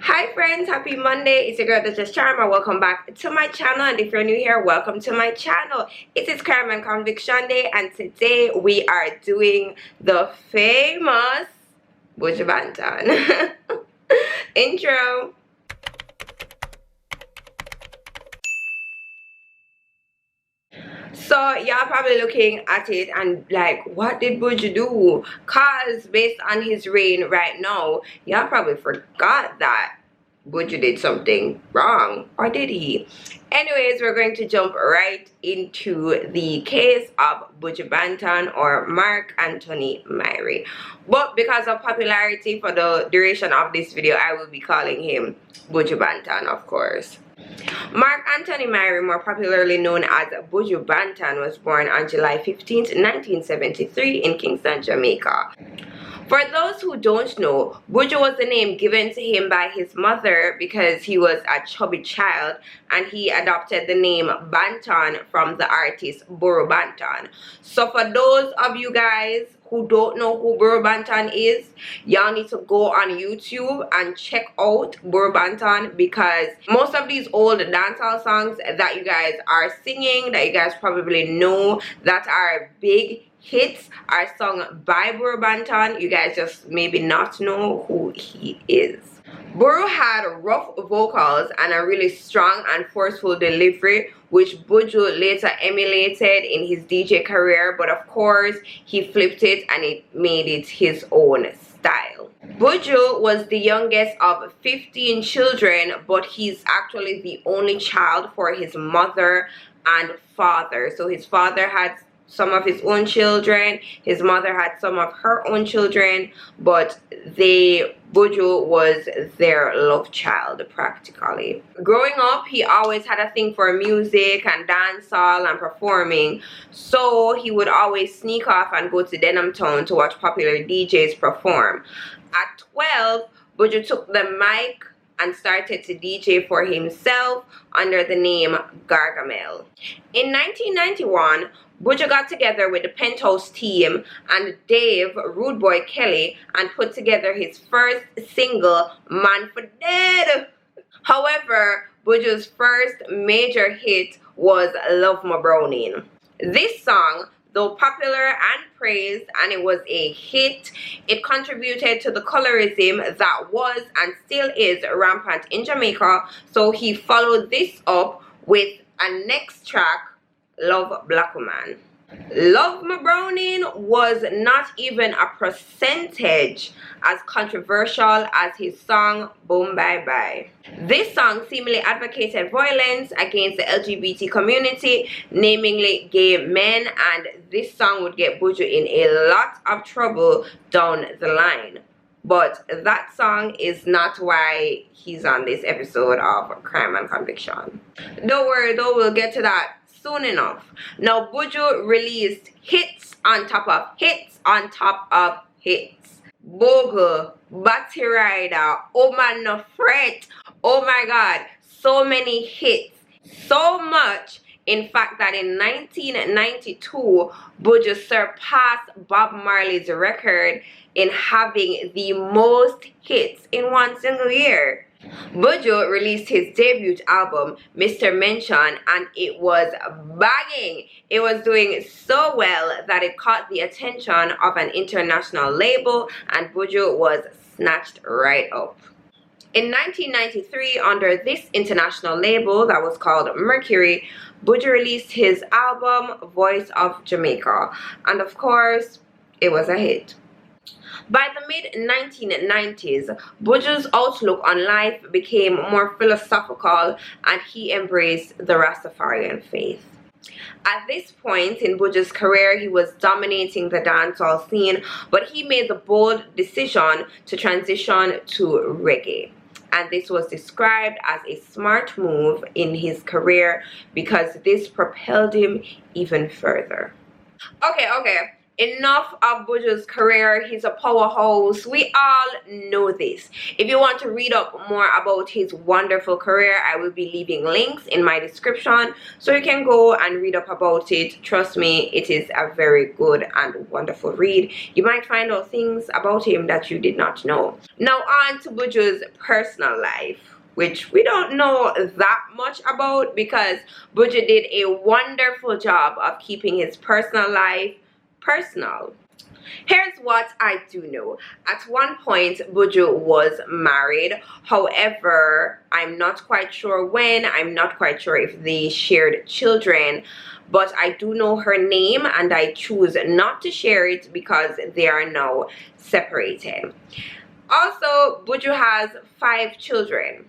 Hi friends, happy Monday. It's your girl that's just Charma. Welcome back to my channel, and if you're new here, welcome to my channel. It is Crime and Conviction Day, and today we are doing the famous Buju Banton intro. So y'all probably looking at it and like, what did Buju do? Cause based on his reign right now, y'all probably forgot that Buju did something wrong, or did he? Anyways, we're going to jump right into the case of Buju Banton, or Mark Anthony Myrie. But because of popularity, for the duration of this video, I will be calling him Buju Banton, of course. Mark Anthony Myrie, more popularly known as Buju Banton, was born on July 15th, 1973 in Kingston, Jamaica. For those who don't know, Buju was the name given to him by his mother because he was a chubby child, and he adopted the name Banton from the artist Buju Banton. So for those of you guys who don't know who Buju Banton is, y'all need to go on YouTube and check out Buju Banton, because most of these old dancehall songs that you guys are singing, that you guys probably know, that are big hits, are sung by Buju Banton. You guys just maybe not know who he is. Buju had rough vocals and a really strong and forceful delivery, which Buju later emulated in his DJ career, but of course he flipped it and it made it his own style. Buju was the youngest of 15 children, but he's actually the only child for his mother and father. So his father had some of his own children, his mother had some of her own children, but Buju was their love child practically. Growing up, he always had a thing for music and dancehall and performing, so he would always sneak off and go to Denham Town to watch popular DJs perform. At 12, Buju took the mic and started to DJ for himself under the name Gargamel. In 1991, Buju got together with the Penthouse team and Dave Rude Boy Kelly and put together his first single, Man for Dead. However, Buju's first major hit was Love My Browning. This song, though popular and praised, and it was a hit, it contributed to the colorism that was and still is rampant in Jamaica, so he followed this up with a next track, Love Black Woman. Love My Browning was not even a percentage as controversial as his song Boom Bye Bye. This song seemingly advocated violence against the LGBT community, namely gay men, and this song would get Buju in a lot of trouble down the line. But that song is not why he's on this episode of Crime and Conviction. Don't worry though, we'll get to that soon enough. Now, Buju released hits on top of hits on top of hits. Bogle, Batty Rider, Oh Man No Fret. Oh my god, so many hits. So much, in fact, that in 1992, Buju surpassed Bob Marley's record in having the most hits in one single year. Buju released his debut album, Mr. Mention, and it was banging. It was doing so well that it caught the attention of an international label, and Buju was snatched right up. In 1993, under this international label that was called Mercury, Buju released his album, Voice of Jamaica, and of course, it was a hit. By the mid-1990s, Buju's outlook on life became more philosophical, and he embraced the Rastafarian faith. At this point in Buju's career, he was dominating the dancehall scene, but he made the bold decision to transition to reggae. And this was described as a smart move in his career because this propelled him even further. Okay. enough of Buju's career. He's a powerhouse. We all know this. If you want to read up more about his wonderful career, I will be leaving links in my description so you can go and read up about it. Trust me, it is a very good and wonderful read. You might find out things about him that you did not know. Now on to Buju's personal life, which we don't know that much about because Buju did a wonderful job of keeping his personal life personal. Here's what I do know. At one point, Buju was married. However, I'm not quite sure when. I'm not quite sure if they shared children. But I do know her name and I choose not to share it because they are now separated. Also, Buju has 5 children.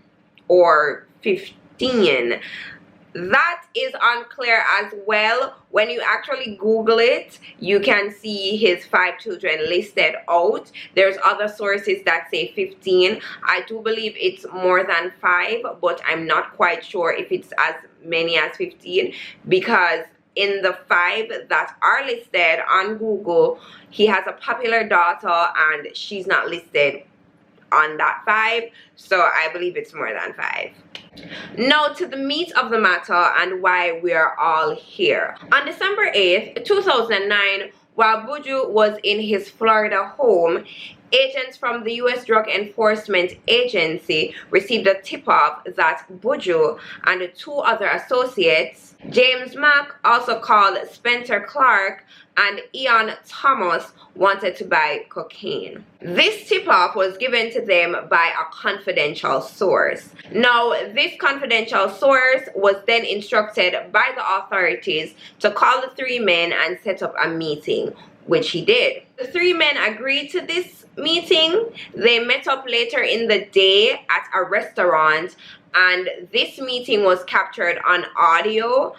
Or 15. That is unclear as well. When you actually Google it, you can see his 5 children listed out. There's other sources that say 15. I do believe it's more than 5, but I'm not quite sure if it's as many as 15 because in the 5 that are listed on Google, he has a popular daughter and she's not listed on that 5, so I believe it's more than 5. Now to the meat of the matter and why we are all here. On December 8th, 2009, while Buju was in his Florida home, agents from the U.S. Drug Enforcement Agency received a tip-off that Buju and 2 other associates, James Mack, also called Spencer Clark, and Ian Thomas, wanted to buy cocaine. This tip-off was given to them by a confidential source. Now, this confidential source was then instructed by the authorities to call the 3 men and set up a meeting, which he did. The 3 men agreed to this meeting. They met up later in the day at a restaurant, and this meeting was captured on audio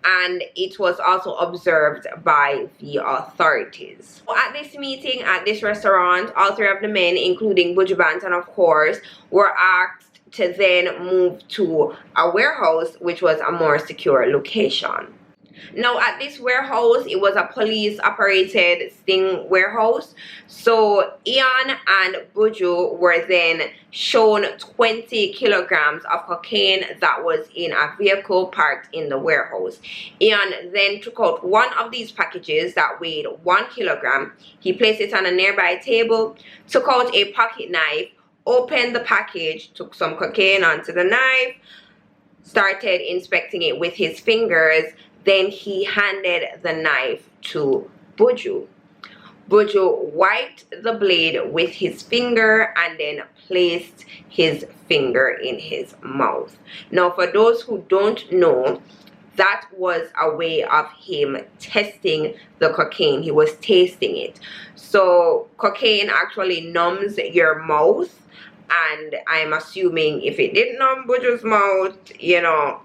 and it was also observed by the authorities. At this meeting at this restaurant, all 3 of the men, including Buju Banton of course, were asked to then move to a warehouse which was a more secure location. Now at this warehouse, it was a police operated sting warehouse. So Ian and Buju were then shown 20 kilograms of cocaine that was in a vehicle parked in the warehouse. Ian then took out one of these packages that weighed 1 kilogram. He placed it on a nearby table, took out a pocket knife, opened the package, took some cocaine onto the knife, started inspecting it with his fingers. Then he handed the knife to Buju. Buju wiped the blade with his finger and then placed his finger in his mouth. Now, for those who don't know, that was a way of him testing the cocaine. He was tasting it. So cocaine actually numbs your mouth, and I'm assuming if it didn't numb Buju's mouth, you know,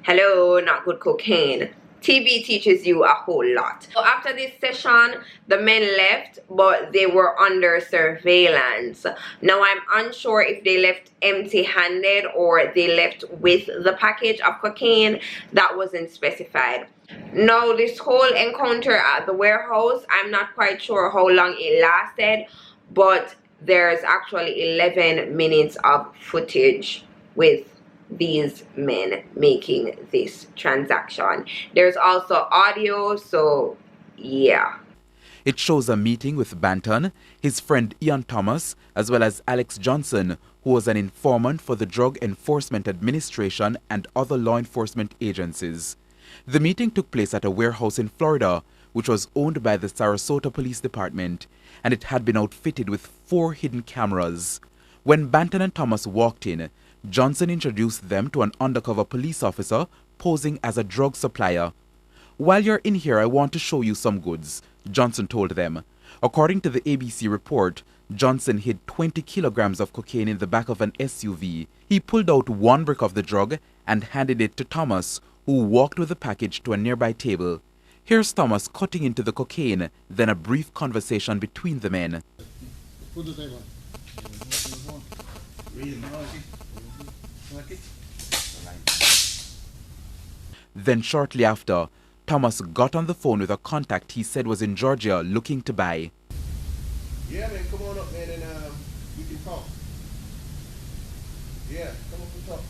hello, not good cocaine. TV teaches you a whole lot. So after this session, the men left, but they were under surveillance. Now I'm unsure if they left empty-handed or they left with the package of cocaine. That wasn't specified. Now this whole encounter at the warehouse, I'm not quite sure how long it lasted, but there's actually 11 minutes of footage with these men making this transaction. There's also audio, so yeah. It shows a meeting with Banton, his friend Ian Thomas, as well as Alex Johnson, who was an informant for the Drug Enforcement Administration and other law enforcement agencies. The meeting took place at a warehouse in Florida, which was owned by the Sarasota Police Department, and it had been outfitted with 4 hidden cameras. When Banton and Thomas walked in, Johnson introduced them to an undercover police officer posing as a drug supplier. "While you're in here, I want to show you some goods," Johnson told them. According to the ABC report, Johnson hid 20 kilograms of cocaine in the back of an SUV. He pulled out 1 brick of the drug and handed it to Thomas, who walked with the package to a nearby table. Here's Thomas cutting into the cocaine, then a brief conversation between the men. Then shortly after, Thomas got on the phone with a contact he said was in Georgia looking to buy. Yeah, man, come on up, man, and we can talk. Yeah, come up and talk.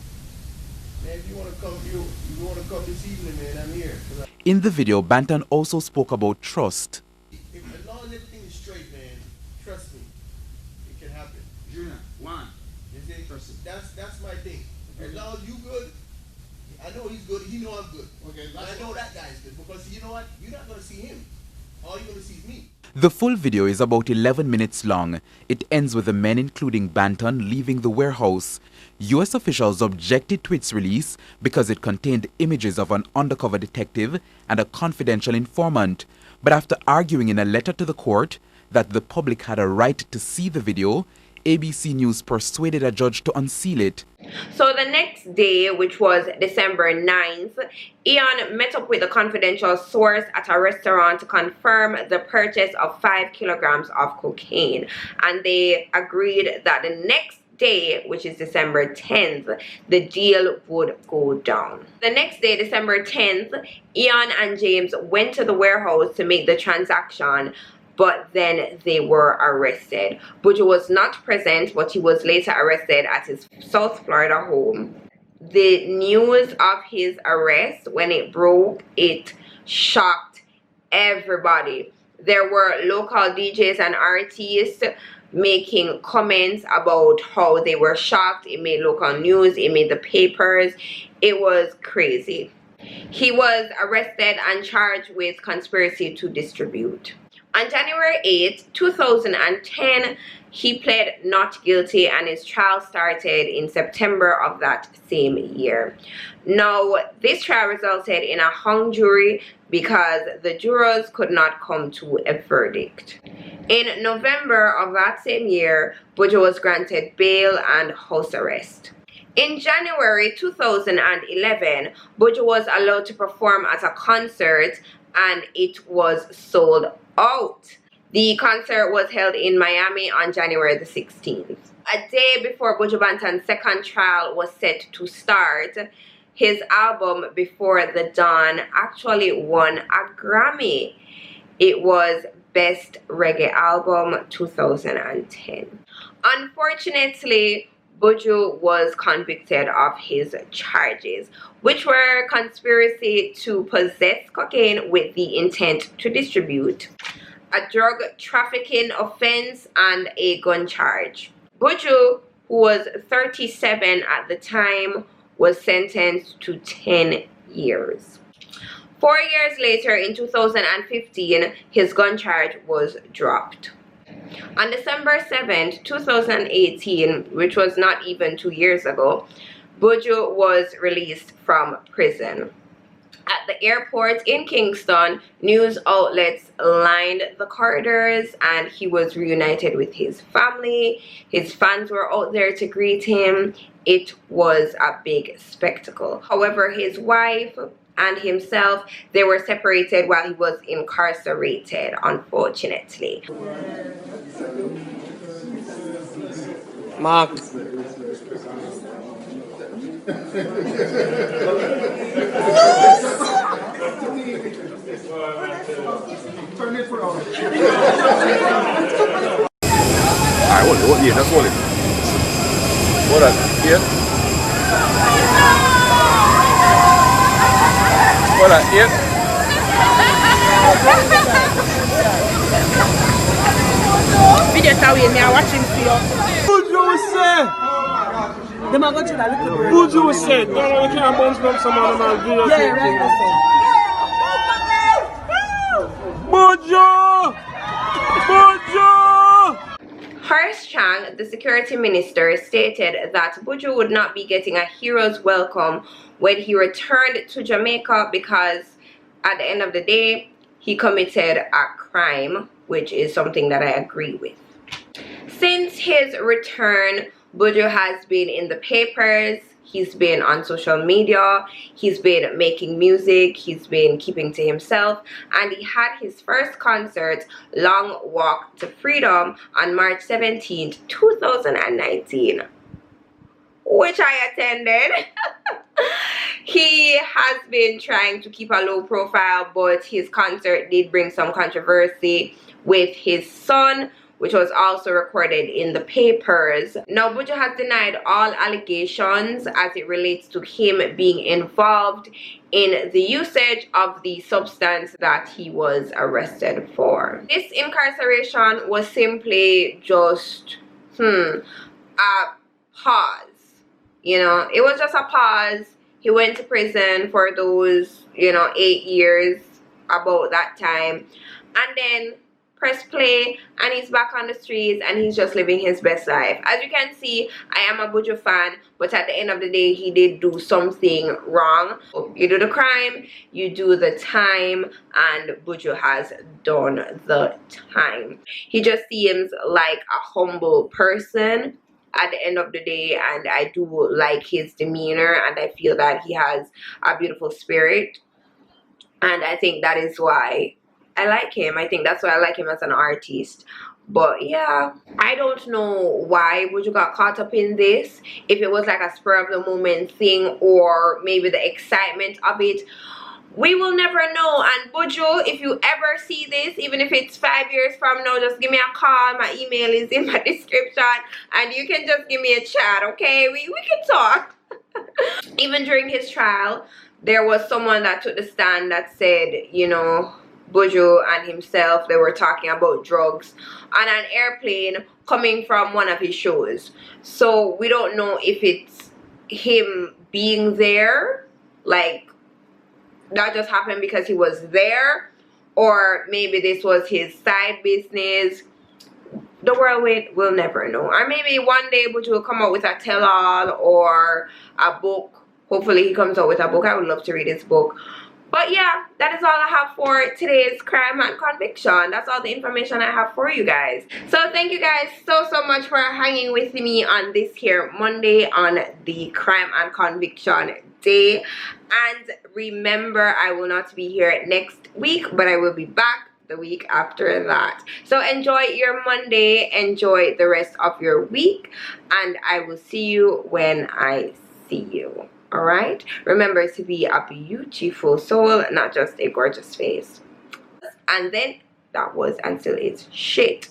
Man, if you want to come, you want to come this evening, man, I'm here. In the video, Banton also spoke about trust. As long as everything is straight, man, trust me, it can happen. Junior, one. That's my thing. As long as you good, I know he's good, he know I'm good. Okay, I know that guy's good, because you know what? You're not going to see him. All you're going to see is me. The full video is about 11 minutes long. It ends with the men, including Banton, leaving the warehouse. U.S. officials objected to its release because it contained images of an undercover detective and a confidential informant. But after arguing in a letter to the court that the public had a right to see the video, ABC News persuaded a judge to unseal it. So the next day, which was December 9th, Ian met up with a confidential source at a restaurant to confirm the purchase of 5 kilograms of cocaine. And they agreed that the next day, which is December 10th, the deal would go down. The next day, December 10th, Ian and James went to the warehouse to make the transaction, but then they were arrested. Buju was not present, but he was later arrested at his South Florida home. The news of his arrest, when it broke, it shocked everybody. There were local DJs and artists making comments about how they were shocked. It made local news, it made the papers. It was crazy. He was arrested and charged with conspiracy to distribute. On January 8, 2010, he pled not guilty and his trial started in September of that same year. Now, this trial resulted in a hung jury because the jurors could not come to a verdict. In November of that same year, Buju was granted bail and house arrest. In January 2011, Buju was allowed to perform at a concert and it was sold out. The concert was held in Miami on January the 16th. A day before Buju Banton's second trial was set to start, his album Before the Dawn actually won a Grammy. It was Best Reggae Album 2010. Unfortunately, Buju was convicted of his charges, which were conspiracy to possess cocaine with the intent to distribute, a drug trafficking offense, and a gun charge. Buju, who was 37 at the time, was sentenced to 10 years. 4 years later, in 2015, his gun charge was dropped. On December 7th, 2018, which was not even 2 years ago, Buju was released from prison. At the airport in Kingston, news outlets lined the corridors and he was reunited with his family. His fans were out there to greet him. It was a big spectacle. However, his wife and himself, they were separated while he was incarcerated, unfortunately. Mark. I want to eat, that's what it is. What up, here? What up, here? Video that we are watching for you. Buju was said. Them are going to that little bit. Buju was said. No, you can't bounce from someone on our video. Yeah, right. Buju! Buju! Horace Chang, the security minister, stated that Buju would not be getting a hero's welcome when he returned to Jamaica because at the end of the day, he committed a crime, which is something that I agree with. Since his return, Buju has been in the papers, he's been on social media, he's been making music, he's been keeping to himself, and he had his first concert, Long Walk to Freedom, on March 17th, 2019, which I attended. He has been trying to keep a low profile, but his concert did bring some controversy with his son, which was also recorded in the papers. Now, Buju has denied all allegations as it relates to him being involved in the usage of the substance that he was arrested for. This incarceration was simply just, a pause. You know, it was just a pause. He went to prison for those, 8 years, about that time. And then press play and he's back on the streets and he's just living his best life. As you can see, I am a Buju fan, but at the end of the day, he did do something wrong. You do the crime, you do the time, and Buju has done the time. He just seems like a humble person at the end of the day, and I do like his demeanor, and I feel that he has a beautiful spirit, and I think that is why I like him. I think that's why I like him as an artist. But yeah, I don't know why Buju got caught up in this. If it was like a spur of the moment thing, or maybe the excitement of it, we will never know. And Buju, if you ever see this, even if it's 5 years from now, just give me a call. My email is in my description, and you can just give me a chat, okay? We can talk. Even during his trial, there was someone that took the stand that said, Buju and himself, they were talking about drugs on an airplane coming from one of his shows. So we don't know if it's him being there, like that just happened because he was there, or maybe this was his side business. The world will never know. Or maybe one day Buju will come out with a tell-all or a book. Hopefully he comes out with a book. I would love to read his book. But yeah, that is all I have for today's crime and conviction. That's all the information I have for you guys. So thank you guys so much for hanging with me on this here Monday on the crime and conviction day. And remember, I will not be here next week, but I will be back the week after that. So enjoy your Monday, enjoy the rest of your week, and I will see you when I see you. All right, remember to be a beautiful soul, not just a gorgeous face. And then that was and still is shit.